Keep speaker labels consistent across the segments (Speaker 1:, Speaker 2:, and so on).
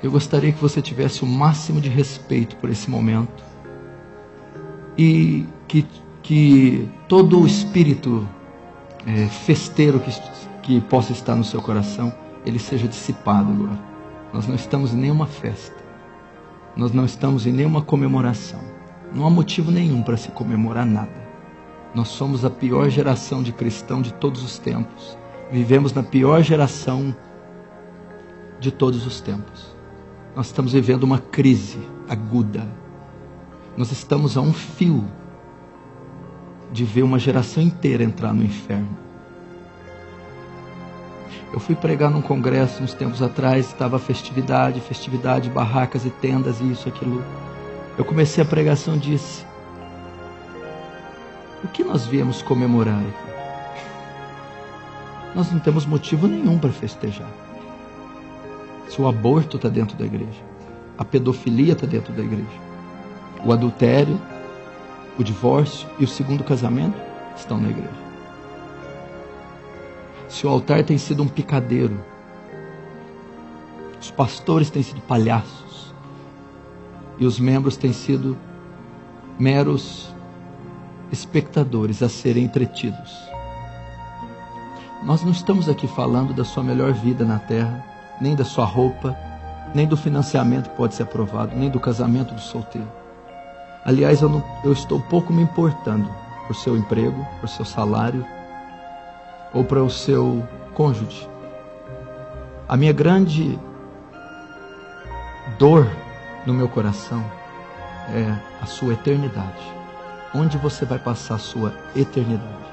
Speaker 1: Eu gostaria que você tivesse o máximo de respeito por esse momento e que todo o espírito festeiro que possa estar no seu coração, ele seja dissipado agora. Nós não estamos em nenhuma festa, nós não estamos em nenhuma comemoração, não há motivo nenhum para se comemorar nada. Nós somos a pior geração de cristão de todos os tempos, vivemos na pior geração de todos os tempos. Nós estamos vivendo uma crise aguda, nós estamos a um fio de ver uma geração inteira entrar no inferno. Eu fui pregar num congresso uns tempos atrás, estava festividade, barracas e tendas e isso, aquilo. Eu comecei a pregação e disse: o que nós viemos comemorar aqui? Nós não temos motivo nenhum para festejar. Se o aborto está dentro da igreja, a pedofilia está dentro da igreja, o adultério, o divórcio e o segundo casamento estão na igreja. Se o altar tem sido um picadeiro, os pastores têm sido palhaços e os membros têm sido meros espectadores a serem entretidos. Nós não estamos aqui falando da sua melhor vida na terra, nem da sua roupa, nem do financiamento que pode ser aprovado, nem do casamento do solteiro. Aliás, eu estou pouco me importando por seu emprego, por seu salário ou para o seu cônjuge. A minha grande dor no meu coração é a sua eternidade. Onde você vai passar a sua eternidade?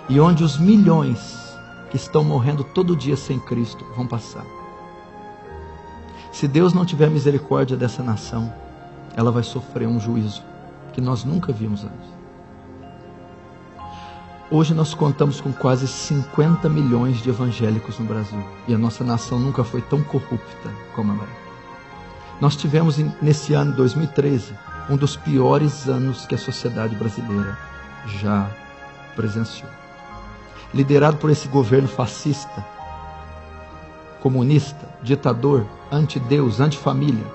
Speaker 1: E onde os milhões que estão morrendo todo dia sem Cristo vão passar? Se Deus não tiver misericórdia dessa nação, ela vai sofrer um juízo que nós nunca vimos antes. Hoje nós contamos com quase 50 milhões de evangélicos no Brasil. E a nossa nação nunca foi tão corrupta como agora. Nós tivemos nesse ano, 2013, um dos piores anos que a sociedade brasileira já presenciou. Liderado por esse governo fascista, comunista, ditador, anti-Deus, anti-família.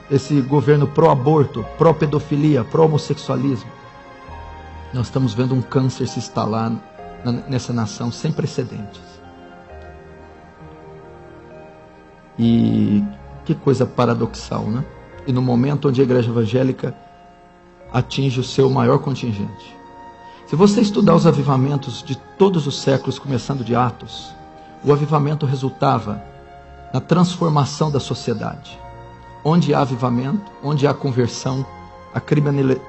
Speaker 1: Esse governo pró-aborto, pró-pedofilia, pró-homossexualismo. Nós estamos vendo um câncer se instalar nessa nação sem precedentes. E que coisa paradoxal, né? E no momento onde a igreja evangélica atinge o seu maior contingente. Se você estudar os avivamentos de todos os séculos, começando de Atos, o avivamento resultava na transformação da sociedade. Onde há avivamento, onde há conversão, a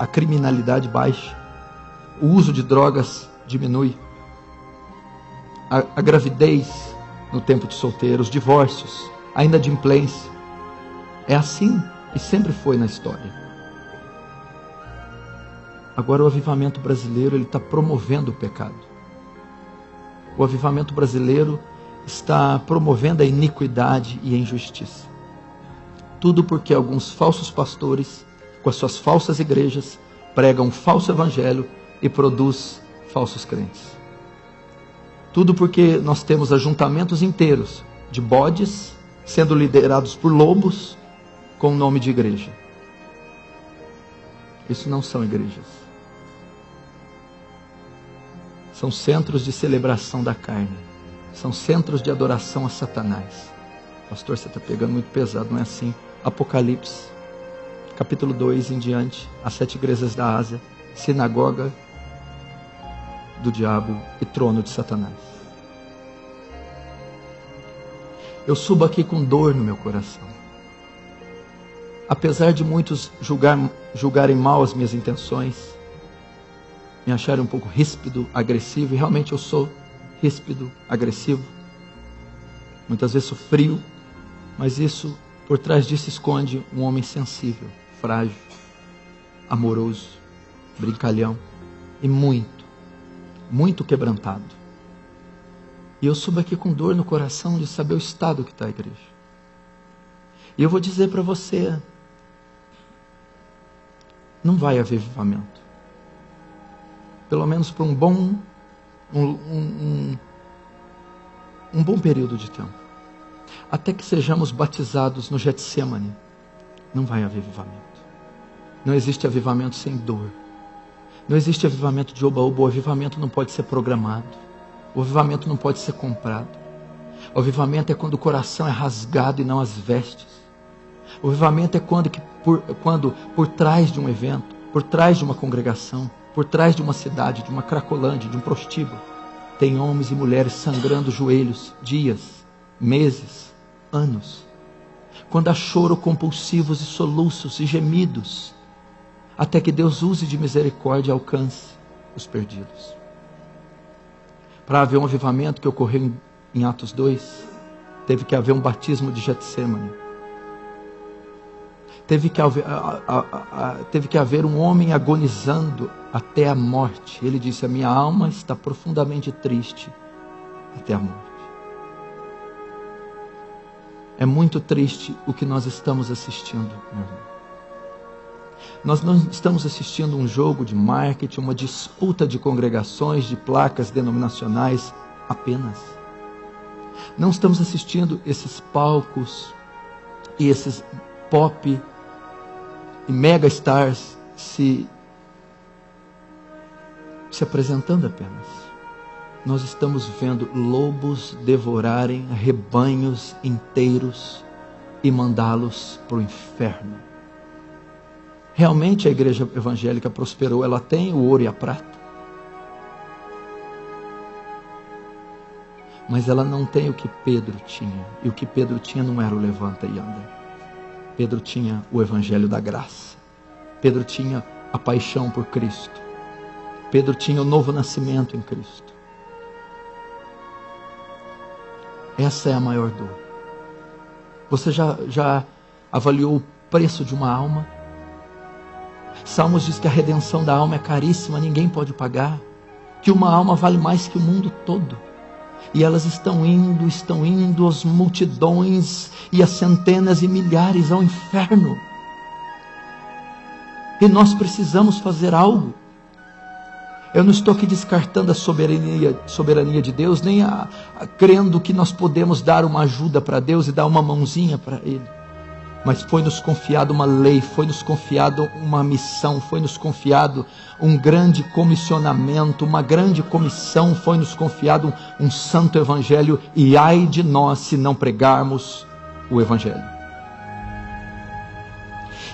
Speaker 1: criminalidade baixa, o uso de drogas diminui, a gravidez no tempo de solteiro, os divórcios, a inadimplência. É assim e sempre foi na história. Agora o avivamento brasileiro está promovendo o pecado. O avivamento brasileiro está promovendo a iniquidade e a injustiça. Tudo porque alguns falsos pastores, com as suas falsas igrejas, pregam um falso evangelho e produz falsos crentes. Tudo porque nós temos ajuntamentos inteiros de bodes sendo liderados por lobos com o nome de igreja. Isso não são igrejas. São centros de celebração da carne. São centros de adoração a Satanás. Pastor, você está pegando muito pesado, não é assim? Apocalipse, capítulo 2 em diante, as 7 igrejas da Ásia, sinagoga do diabo e trono de Satanás. Eu subo aqui com dor no meu coração. Apesar de muitos julgarem mal as minhas intenções, me acharem um pouco ríspido, agressivo, e realmente eu sou ríspido, agressivo, muitas vezes sou frio, mas por trás disso esconde um homem sensível, frágil, amoroso, brincalhão e muito quebrantado. E eu subo aqui com dor no coração de saber o estado que está a igreja. E eu vou dizer para você, não vai haver avivamento. Pelo menos por um bom período de tempo. até que sejamos batizados no Getsêmani, não vai haver avivamento. Não existe avivamento sem dor. Não existe avivamento de oba-oba. O avivamento não pode ser programado. O avivamento não pode ser comprado. O avivamento é quando o coração é rasgado e não as vestes. O avivamento é quando por trás de um evento, por trás de uma congregação, por trás de uma cidade, de uma cracolândia, de um prostíbulo, tem homens e mulheres sangrando os joelhos, dias, meses, anos. Quando há choro compulsivos e soluços e gemidos, até que Deus use de misericórdia e alcance os perdidos. Para haver um avivamento que ocorreu em Atos 2, teve que haver um batismo de Getsêmani. Teve que haver um homem agonizando até a morte. Ele disse: a minha alma está profundamente triste até a morte. É muito triste o que nós estamos assistindo, meu irmão. Nós não estamos assistindo um jogo de marketing, uma disputa de congregações, de placas denominacionais apenas. Não estamos assistindo esses palcos e esses pop e mega stars se apresentando apenas. Nós estamos vendo lobos devorarem rebanhos inteiros e mandá-los para o inferno. Realmente a igreja evangélica prosperou, ela tem o ouro e a prata. Mas ela não tem o que Pedro tinha. E o que Pedro tinha não era o levanta e anda. Pedro tinha o evangelho da graça. Pedro tinha a paixão por Cristo. Pedro tinha o novo nascimento em Cristo. Essa é a maior dor. Você já avaliou o preço de uma alma? Salmos diz que a redenção da alma é caríssima, ninguém pode pagar. Que uma alma vale mais que o mundo todo. E elas estão indo as multidões e as centenas e milhares ao inferno. E nós precisamos fazer algo. Eu não estou aqui descartando a soberania de Deus, nem crendo que nós podemos dar uma ajuda para Deus e dar uma mãozinha para Ele. Mas foi-nos confiado uma lei, foi-nos confiado uma missão, foi-nos confiado um grande comissionamento, uma grande comissão, foi-nos confiado um santo evangelho, e ai de nós se não pregarmos o evangelho.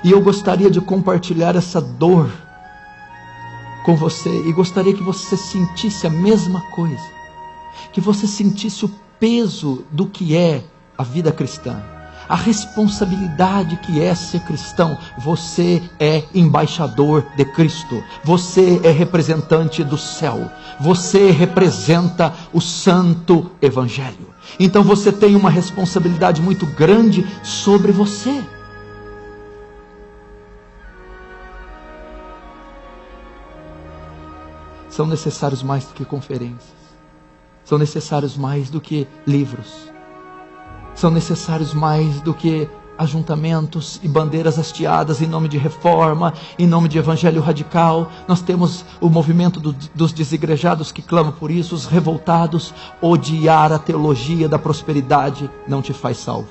Speaker 1: E eu gostaria de compartilhar essa dor com você, e gostaria que você sentisse a mesma coisa, que você sentisse o peso do que é a vida cristã, a responsabilidade que é ser cristão. Você é embaixador de Cristo, você é representante do céu, você representa o santo evangelho. Então você tem uma responsabilidade muito grande sobre você. São necessários mais do que conferências, são necessários mais do que livros, são necessários mais do que ajuntamentos e bandeiras hasteadas em nome de reforma, em nome de evangelho radical. Nós temos o movimento dos desigrejados que clamam por isso, os revoltados. Odiar a teologia da prosperidade não te faz salvo.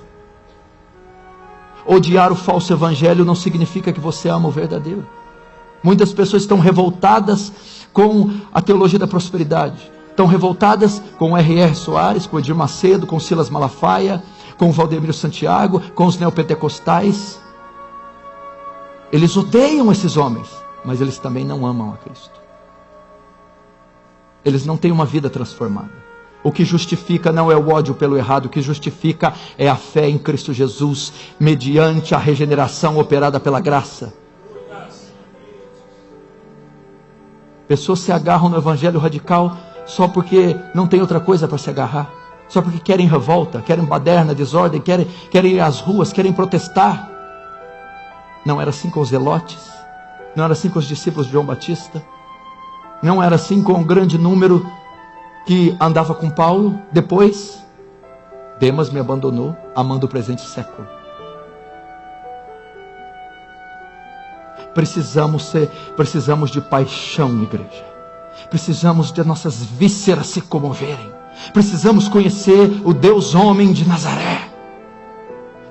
Speaker 1: Odiar o falso evangelho não significa que você ama o verdadeiro. Muitas pessoas estão revoltadas com a teologia da prosperidade, estão revoltadas com o R.R. Soares, com o Edir Macedo, com o Silas Malafaia, com o Valdemiro Santiago, com os neopentecostais. Eles odeiam esses homens, mas eles também não amam a Cristo. Eles não têm uma vida transformada. O que justifica não é o ódio pelo errado, o que justifica é a fé em Cristo Jesus, mediante a regeneração operada pela graça. Pessoas se agarram no evangelho radical só porque não tem outra coisa para se agarrar, só porque querem revolta, querem baderna, desordem, querem ir às ruas, querem protestar. Não era assim com os zelotes, não era assim com os discípulos de João Batista, não era assim com o grande número que andava com Paulo. Depois, Demas me abandonou, amando o presente século. Precisamos de paixão, igreja. Precisamos de nossas vísceras se comoverem. Precisamos conhecer o Deus homem de Nazaré.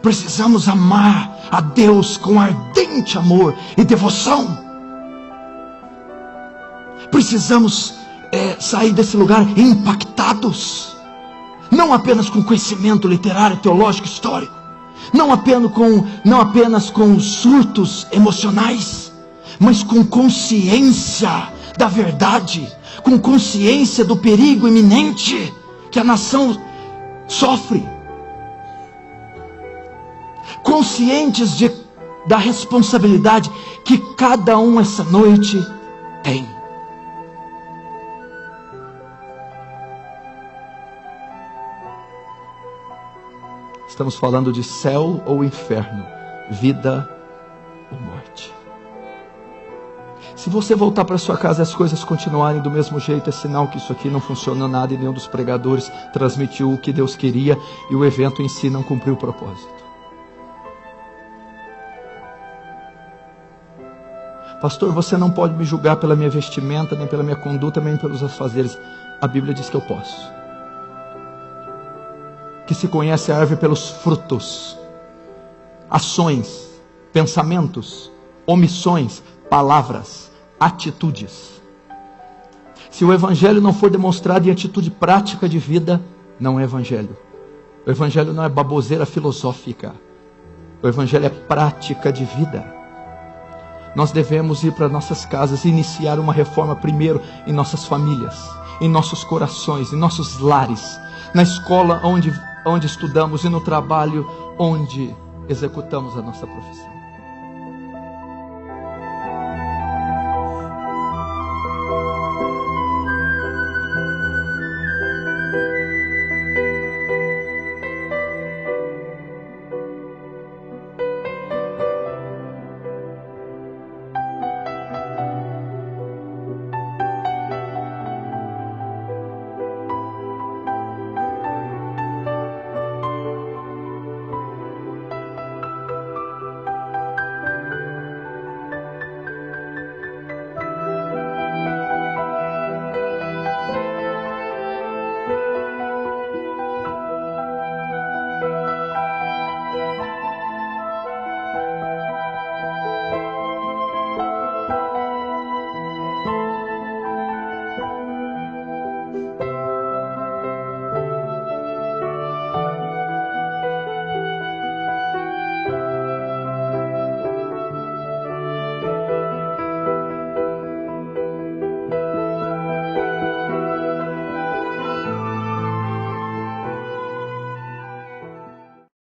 Speaker 1: Precisamos amar a Deus com ardente amor e devoção. Precisamos sair desse lugar impactados, não apenas com conhecimento literário, teológico, histórico, não apenas com surtos emocionais, mas com consciência da verdade, com consciência do perigo iminente que a nação sofre, conscientes da responsabilidade que cada um essa noite tem. Estamos falando de céu ou inferno, vida ou morte. Se você voltar para sua casa e as coisas continuarem do mesmo jeito, é sinal que isso aqui não funciona nada e nenhum dos pregadores transmitiu o que Deus queria e o evento em si não cumpriu o propósito. Pastor, você não pode me julgar pela minha vestimenta, nem pela minha conduta, nem pelos afazeres. A Bíblia diz que eu posso. Que se conhece a árvore pelos frutos, ações, pensamentos, omissões, palavras, atitudes. Se o Evangelho não for demonstrado em atitude prática de vida, não é Evangelho. O Evangelho não é baboseira filosófica. O Evangelho é prática de vida. Nós devemos ir para nossas casas e iniciar uma reforma primeiro em nossas famílias, em nossos corações, em nossos lares, na escola onde estudamos e no trabalho onde executamos a nossa profissão.